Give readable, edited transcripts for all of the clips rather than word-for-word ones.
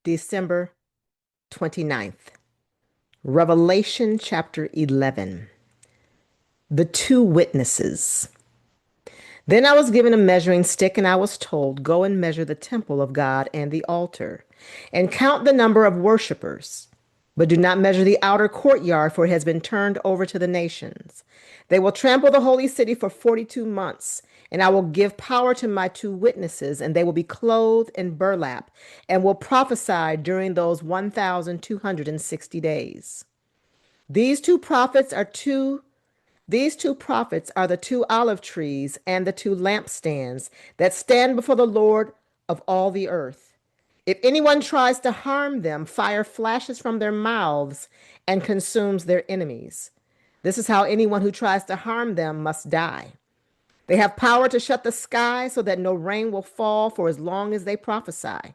December 29th. Revelation chapter 11. The two witnesses. Then I was given a measuring stick, and I was told, "Go and measure the temple of God and the altar, and count the number of worshipers. But do not measure the outer courtyard, for it has been turned over to the nations. They will trample the holy city for 42 months, and I will give power to my two witnesses, and they will be clothed in burlap, and will prophesy during those 1,260 days. These two prophets are two these two prophets are the two olive trees and the two lampstands that stand before the Lord of all the earth. If anyone tries to harm them, fire flashes from their mouths and consumes their enemies. This is how anyone who tries to harm them must die. They have power to shut the sky so that no rain will fall for as long as they prophesy.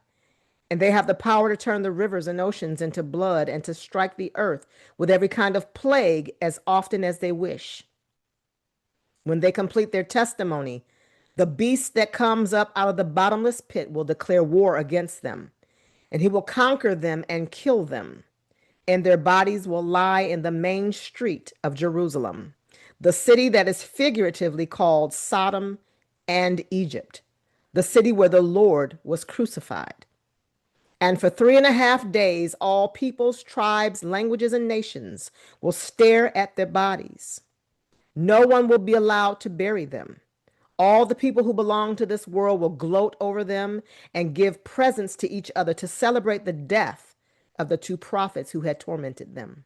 And they have the power to turn the rivers and oceans into blood and to strike the earth with every kind of plague as often as they wish. When they complete their testimony, the beast that comes up out of the bottomless pit will declare war against them, and he will conquer them and kill them. And their bodies will lie in the main street of Jerusalem, the city that is figuratively called Sodom and Egypt, the city where the Lord was crucified. And for 3.5 days, all peoples, tribes, languages, and nations will stare at their bodies. No one will be allowed to bury them. All the people who belong to this world will gloat over them and give presents to each other to celebrate the death of the two prophets who had tormented them.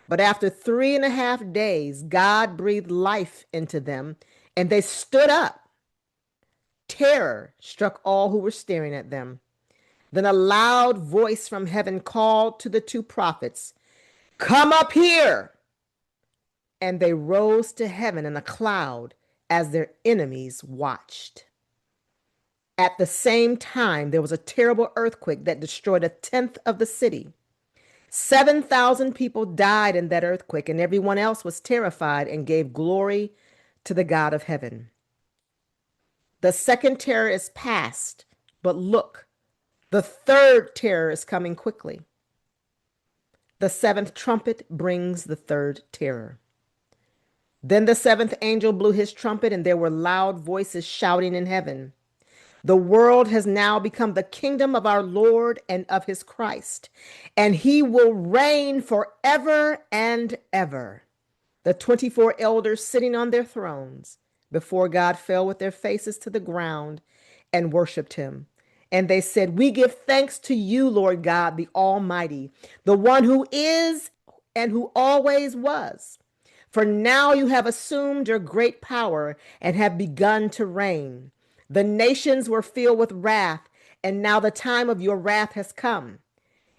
But after 3.5 days, God breathed life into them, and they stood up. Terror struck all who were staring at them. Then a loud voice from heaven called to the two prophets, "Come up here!" And they rose to heaven in a cloud as their enemies watched. At the same time, there was a terrible earthquake that destroyed 1/10 of the city. 7,000 people died in that earthquake, and everyone else was terrified and gave glory to the God of heaven. The second terror is past, but look, the third terror is coming quickly. The seventh trumpet brings the third terror. Then the seventh angel blew his trumpet, and there were loud voices shouting in heaven, "The world has now become the kingdom of our Lord and of his Christ, and he will reign forever and ever." The 24 elders sitting on their thrones before God fell with their faces to the ground and worshiped him. And they said, "We give thanks to you, Lord God, the Almighty, the one who is and who always was. For now you have assumed your great power and have begun to reign. The nations were filled with wrath, and now the time of your wrath has come.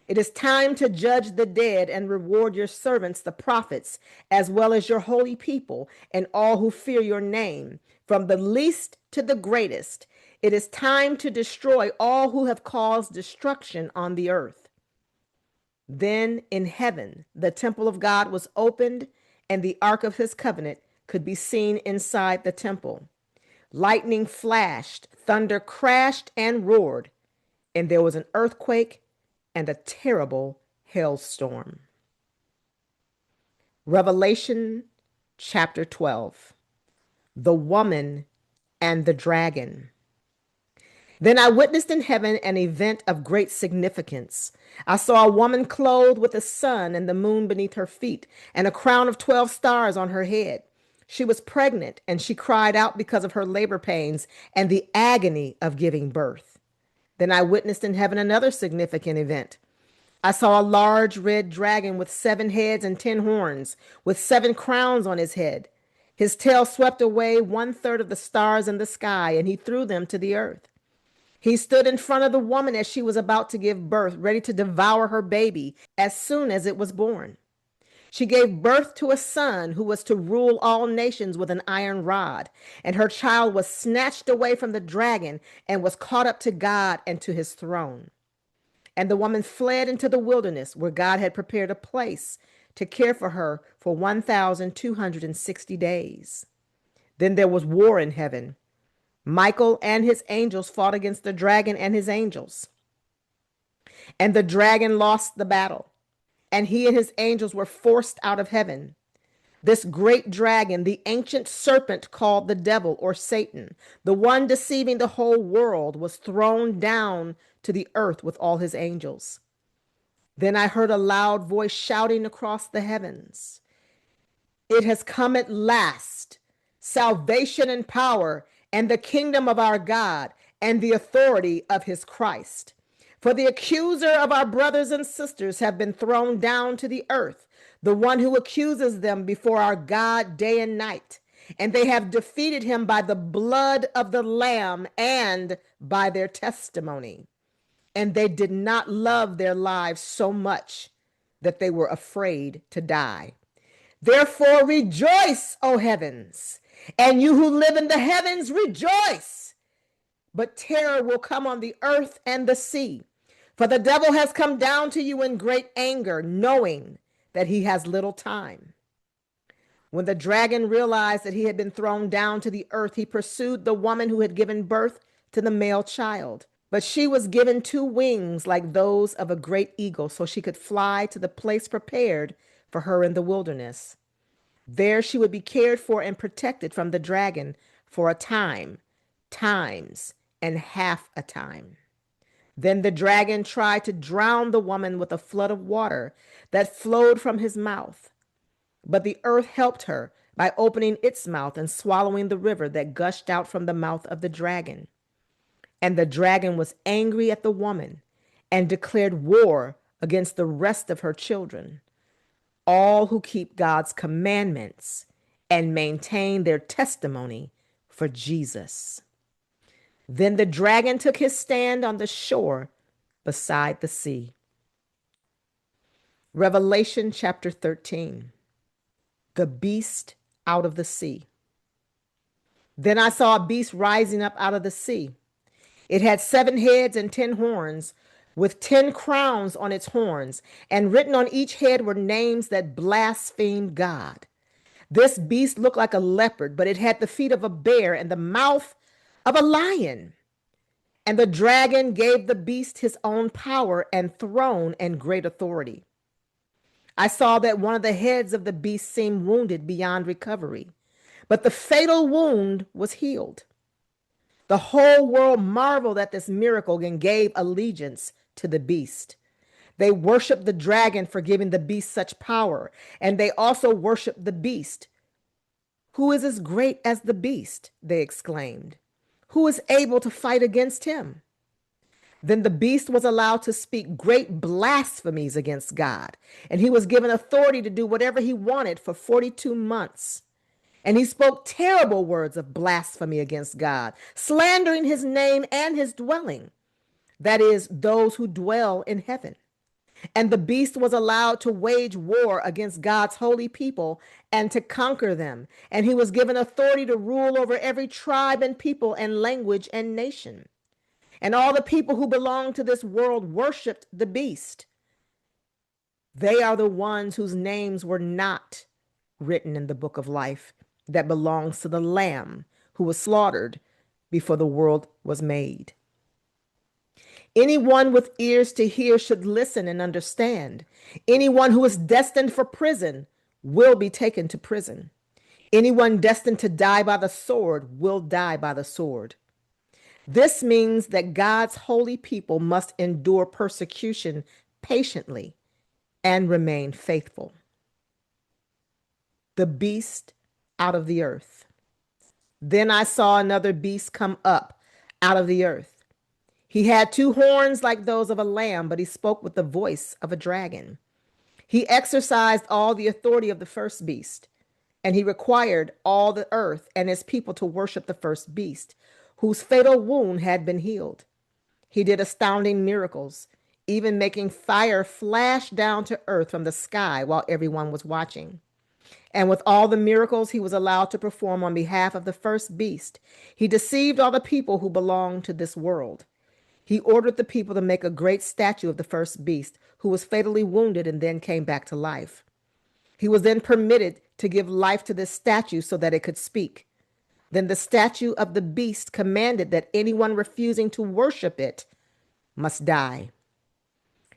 It is time to judge the dead and reward your servants, the prophets, as well as your holy people and all who fear your name, from the least to the greatest. It is time to destroy all who have caused destruction on the earth." Then in heaven, the temple of God was opened, and the ark of his covenant could be seen inside the temple. Lightning flashed, thunder crashed and roared, and there was an earthquake and a terrible hailstorm. Revelation chapter 12. The woman and the dragon. Then I witnessed in heaven an event of great significance. I saw a woman clothed with the sun and the moon beneath her feet, and a crown of 12 stars on her head. She was pregnant, and she cried out because of her labor pains and the agony of giving birth. Then I witnessed in heaven another significant event. I saw a large red dragon with 7 heads and 10 horns, with 7 crowns on his head. His tail swept away 1/3 of the stars in the sky, and he threw them to the earth. He stood in front of the woman as she was about to give birth, ready to devour her baby as soon as it was born. She gave birth to a son who was to rule all nations with an iron rod, and her child was snatched away from the dragon and was caught up to God and to his throne. And the woman fled into the wilderness, where God had prepared a place to care for her for 1,260 days. Then there was war in heaven. Michael and his angels fought against the dragon and his angels, And the dragon lost the battle, and he and his angels were forced out of heaven. This great dragon, the ancient serpent called the devil or Satan, the one deceiving the whole world, was thrown down to the earth with all his angels. Then I heard a loud voice shouting across the heavens, "It has come at last, salvation and power, and the kingdom of our God, and the authority of his Christ. For the accuser of our brothers and sisters have been thrown down to the earth, the one who accuses them before our God day and night. And they have defeated him by the blood of the Lamb and by their testimony. And they did not love their lives so much that they were afraid to die. Therefore rejoice, O heavens, and you who live in the heavens, rejoice. But terror will come on the earth and the sea, for the devil has come down to you in great anger, knowing that he has little time." When the dragon realized that he had been thrown down to the earth, he pursued the woman who had given birth to the male child. But she was given two wings like those of a great eagle, so she could fly to the place prepared for her in the wilderness. There she would be cared for and protected from the dragon for a time, times, and half a time. Then the dragon tried to drown the woman with a flood of water that flowed from his mouth. But the earth helped her by opening its mouth and swallowing the river that gushed out from the mouth of the dragon. And the dragon was angry at the woman and declared war against the rest of her children, all who keep God's commandments and maintain their testimony for Jesus. Then the dragon took his stand on the shore beside the sea. Revelation chapter 13. The beast out of the sea. Then I saw a beast rising up out of the sea. It had 7 heads and 10 horns, with 10 crowns on its horns, and written on each head were names that blasphemed God. This beast looked like a leopard, but it had the feet of a bear and the mouth of a lion. And the dragon gave the beast his own power and throne and great authority. I saw that one of the heads of the beast seemed wounded beyond recovery, but the fatal wound was healed. The whole world marveled at this miracle and gave allegiance to the beast. They worshiped the dragon for giving the beast such power, and they also worshiped the beast. "Who is as great as the beast?" they exclaimed. "Who is able to fight against him?" Then the beast was allowed to speak great blasphemies against God, and he was given authority to do whatever he wanted for 42 months. And he spoke terrible words of blasphemy against God, slandering his name and his dwelling, that is, those who dwell in heaven. And the beast was allowed to wage war against God's holy people and to conquer them. And he was given authority to rule over every tribe and people and language and nation. And all the people who belong to this world worshiped the beast. They are the ones whose names were not written in the book of life that belongs to the Lamb who was slaughtered before the world was made. Anyone with ears to hear should listen and understand. Anyone who is destined for prison will be taken to prison. Anyone destined to die by the sword will die by the sword. This means that God's holy people must endure persecution patiently and remain faithful. The beast out of the earth. Then I saw another beast come up out of the earth. He had 2 horns like those of a lamb, but he spoke with the voice of a dragon. He exercised all the authority of the first beast, and he required all the earth and his people to worship the first beast, whose fatal wound had been healed. He did astounding miracles, even making fire flash down to earth from the sky while everyone was watching. And with all the miracles he was allowed to perform on behalf of the first beast, he deceived all the people who belonged to this world. He ordered the people to make a great statue of the first beast, who was fatally wounded and then came back to life. He was then permitted to give life to this statue so that it could speak. Then the statue of the beast commanded that anyone refusing to worship it must die.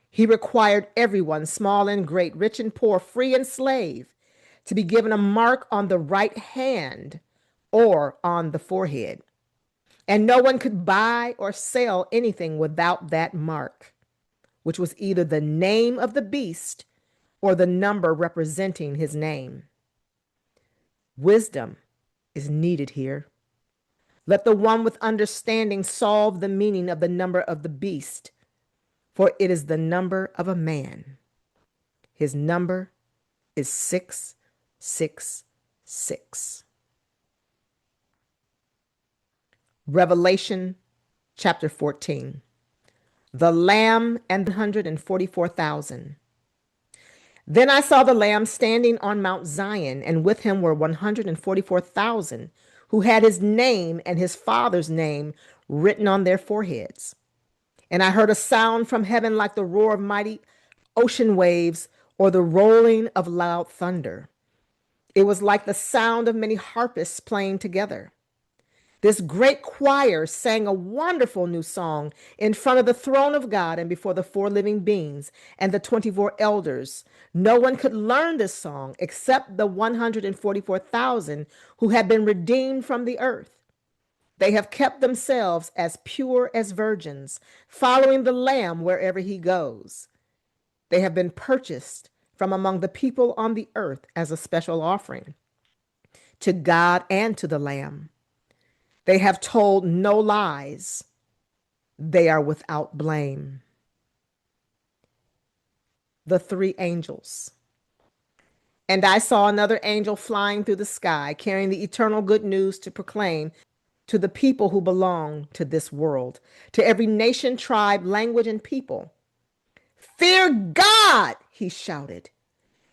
He required everyone, small and great, rich and poor, free and slave, to be given a mark on the right hand or on the forehead. And no one could buy or sell anything without that mark, which was either the name of the beast or the number representing his name. Wisdom is needed here. Let the one with understanding solve the meaning of the number of the beast, for it is the number of a man. His number is 666. Revelation chapter 14. The Lamb and the 144,000. Then I saw the Lamb standing on Mount Zion, and with him were 144,000 who had his name and his father's name written on their foreheads. And I heard a sound from heaven like the roar of mighty ocean waves or the rolling of loud thunder. It was like the sound of many harpists playing together. This great choir sang a wonderful new song in front of the throne of God and before the four living beings and the 24 elders. No one could learn this song except the 144,000 who had been redeemed from the earth. They have kept themselves as pure as virgins, following the Lamb wherever he goes. They have been purchased from among the people on the earth as a special offering to God and to the Lamb. They have told no lies. They are without blame. The three angels. And I saw another angel flying through the sky, carrying the eternal good news to proclaim to the people who belong to this world, to every nation, tribe, language, and people. Fear God, he shouted.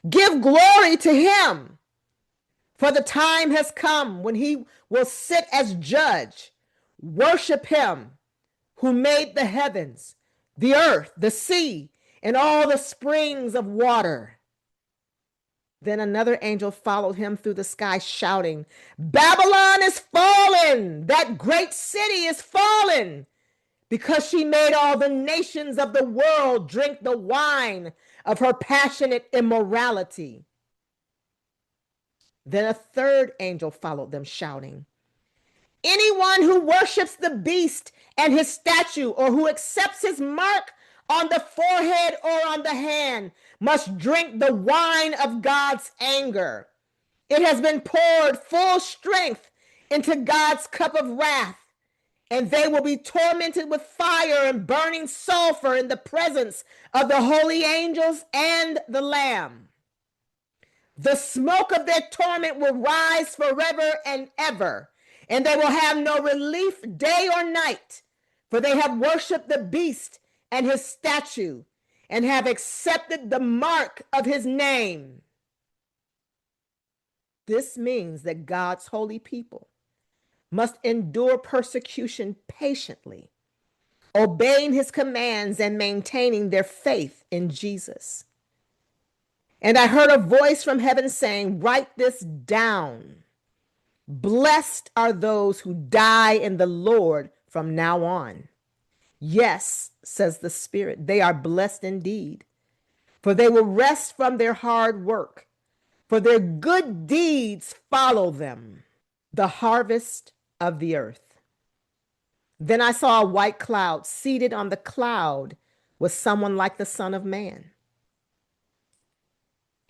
Give glory to him. For the time has come when he will sit as judge. Worship him who made the heavens, the earth, the sea, and all the springs of water. Then another angel followed him through the sky, shouting, Babylon is fallen! That great city is fallen! Because she made all the nations of the world drink the wine of her passionate immorality. Then a third angel followed them, shouting, Anyone who worships the beast and his statue, or who accepts his mark on the forehead or on the hand, must drink the wine of God's anger. It has been poured full strength into God's cup of wrath, and they will be tormented with fire and burning sulfur in the presence of the holy angels and the Lamb. The smoke of their torment will rise forever and ever, and they will have no relief day or night, for they have worshiped the beast and his statue and have accepted the mark of his name. This means that God's holy people must endure persecution patiently, obeying his commands and maintaining their faith in Jesus. And I heard a voice from heaven saying, Write this down. Blessed are those who die in the Lord from now on. Yes, says the Spirit, they are blessed indeed, for they will rest from their hard work, for their good deeds follow them. The harvest of the earth. Then I saw a white cloud. Seated on the cloud was someone like the Son of Man.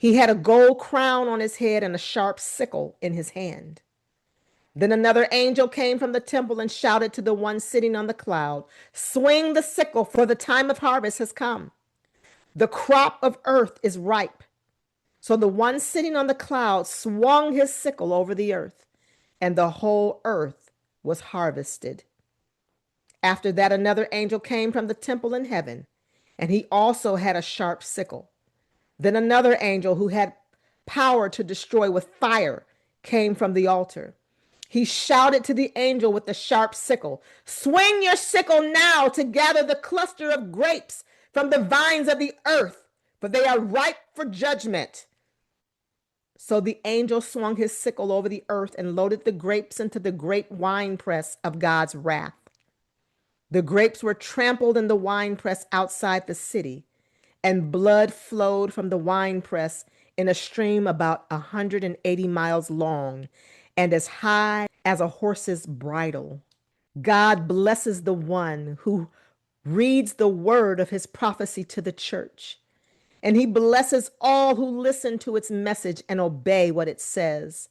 He had a gold crown on his head and a sharp sickle in his hand. Then another angel came from the temple and shouted to the one sitting on the cloud, Swing the sickle, for the time of harvest has come. The crop of earth is ripe. So the one sitting on the cloud swung his sickle over the earth, and the whole earth was harvested. After that, another angel came from the temple in heaven, and he also had a sharp sickle. Then another angel who had power to destroy with fire came from the altar. He shouted to the angel with the sharp sickle, Swing your sickle now to gather the cluster of grapes from the vines of the earth, for they are ripe for judgment. So the angel swung his sickle over the earth and loaded the grapes into the great winepress of God's wrath. The grapes were trampled in the winepress outside the city, and blood flowed from the winepress in a stream about 180 miles long and as high as a horse's bridle. God blesses the one who reads the word of his prophecy to the church, and he blesses all who listen to its message and obey what it says.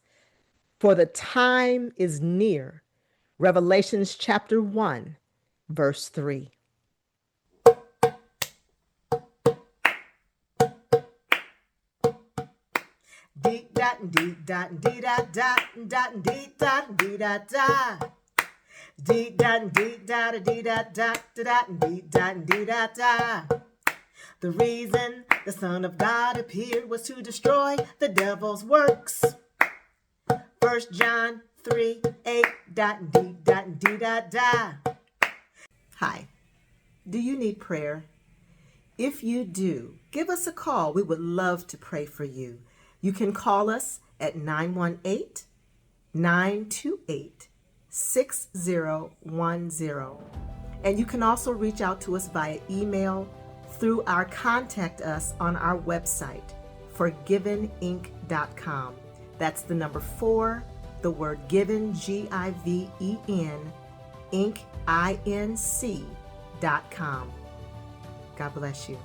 For the time is near. Revelations chapter 1, verse 3. Dee dot dee dot dee dot dot dee dot dee dot dot. Dee dot dee dot dee dot dot dee dot dee dot dot. The reason the Son of God appeared was to destroy the devil's works. 1 John 3:8 dee dot dot. Hi, do you need prayer? If you do, give us a call. We would love to pray for you. You can call us at 918-928-6010. And you can also reach out to us via email through our contact us on our website, forgiveninc.com. That's the number 4, the word given, Given, Inc, INC.com. God bless you.